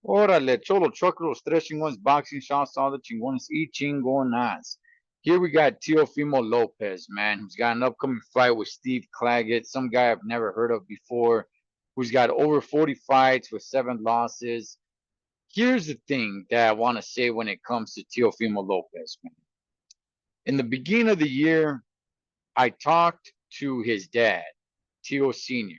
Órale, Cholo Trucker, los tres chingones boxing shots, all the chingones y chingonas. Here we got Teofimo Lopez, man, who's got an upcoming fight with Steve Claggett, some guy I've never heard of before, who's got over 40 fights with 7 losses. Here's the thing that I want to say when it comes to Teofimo Lopez, man. In the beginning of the year, I talked to his dad, Teo Sr.,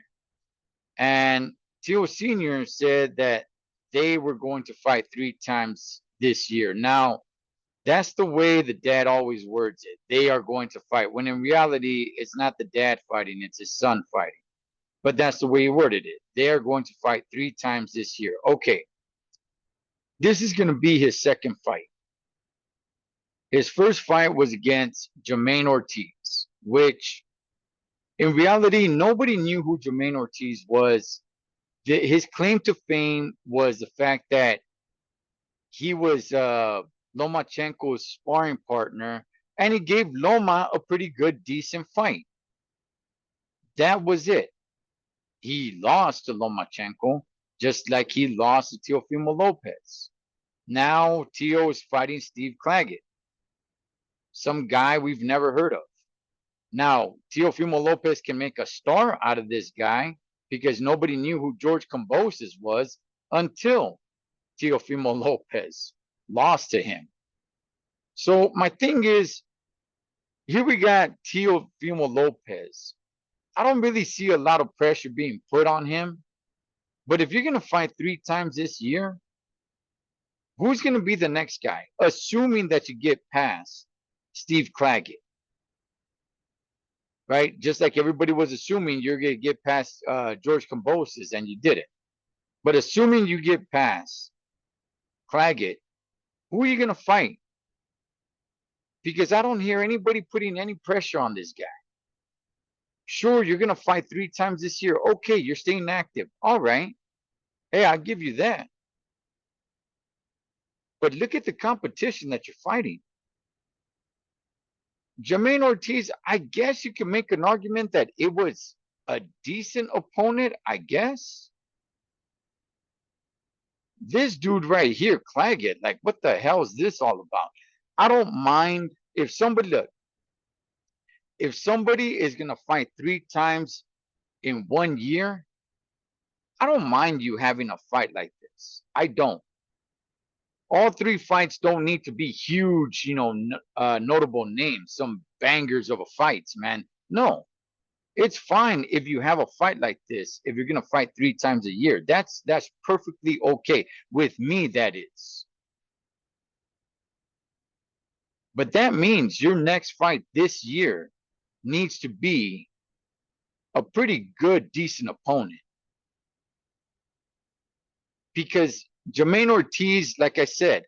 and Teo Sr. said that they were going to fight 3 times this year. Now, that's the way the dad always words it. They are going to fight. When in reality, it's not the dad fighting, it's his son fighting. But that's the way he worded it. They are going to fight 3 times this year. Okay. This is going to be his second fight. His first fight was against Jermaine Ortiz, which in reality, nobody knew who Jermaine Ortiz was. His claim to fame was the fact that he was Lomachenko's sparring partner, and he gave Loma a pretty good, decent fight. That was it. He lost to Lomachenko, just like he lost to Teofimo Lopez. Now Teo is fighting Steve Claggett, some guy we've never heard of. Now, Teofimo Lopez can make a star out of this guy because nobody knew who George Kambosos was until Teofimo Lopez lost to him. So my thing is, here we got Teofimo Lopez. I don't really see a lot of pressure being put on him. But if you're going to fight 3 times this year, who's going to be the next guy? Assuming that you get past Steve Claggett, right? Just like everybody was assuming you're going to get past George Kambosos, and you didn't. But assuming you get past Claggett, who are you going to fight? Because I don't hear anybody putting any pressure on this guy. Sure, you're going to fight 3 times this year. Okay, you're staying active. All right. Hey, I'll give you that. But look at the competition that you're fighting. Jermaine Ortiz, I guess you can make an argument that it was a decent opponent, I guess. This dude right here, Claggett, like, what the hell is this all about? I don't mind if somebody, look, if somebody is going to fight 3 times in 1 year, I don't mind you having a fight like this. I don't. All 3 fights don't need to be huge, notable names, some bangers of a fights, man. No, it's fine if you have a fight like this. If you're gonna fight 3 times a year, that's perfectly okay with me. That is, but that means your next fight this year needs to be a pretty good, decent opponent. Because Jermaine Ortiz, like I said,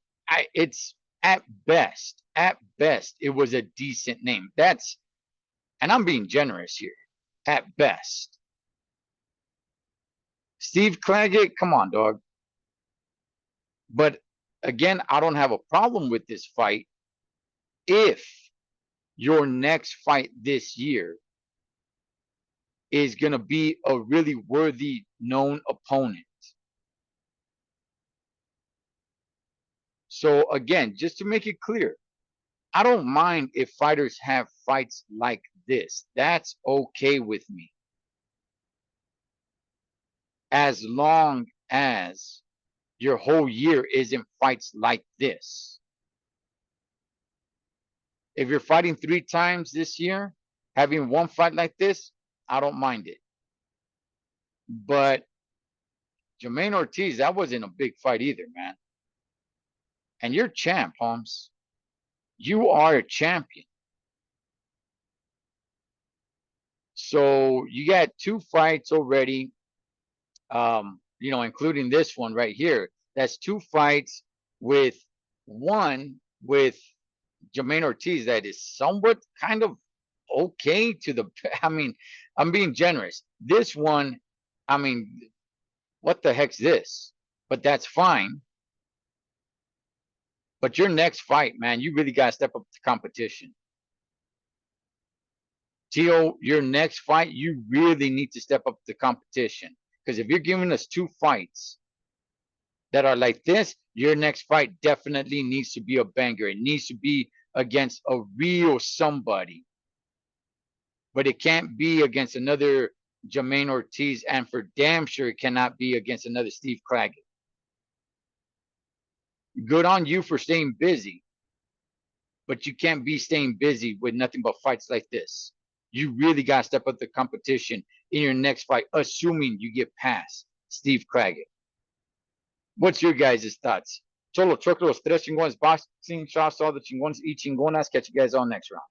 it's at best, it was a decent name. And I'm being generous here, at best. Steve Claggett, come on, dog. But again, I don't have a problem with this fight if your next fight this year is going to be a really worthy, known opponent. So again, just to make it clear, I don't mind if fighters have fights like this. That's okay with me. As long as your whole year isn't fights like this. If you're fighting 3 times this year, having one fight like this, I don't mind it. But Jermaine Ortiz, that wasn't a big fight either, man. And you're champ, Holmes. You are a champion. So you got 2 fights already, including this one right here. That's 2 fights with one with Jermaine Ortiz that is somewhat kind of okay to the, I mean, I'm being generous. This one, I mean, what the heck's this? But that's fine. But your next fight, man, you really got to step up the competition. Teo, your next fight, you really need to step up the competition. Because if you're giving us 2 fights that are like this, your next fight definitely needs to be a banger. It needs to be against a real somebody. But it can't be against another Jermaine Ortiz, and for damn sure it cannot be against another Steve Claggett. Good on you for staying busy, but you can't be staying busy with nothing but fights like this. You really got to step up the competition in your next fight, assuming you get past Steve Claggett. What's your guys' thoughts? Cholo, Choco, los tres chingones boxing shots, all the chingones y chingonas. Catch you guys all next round.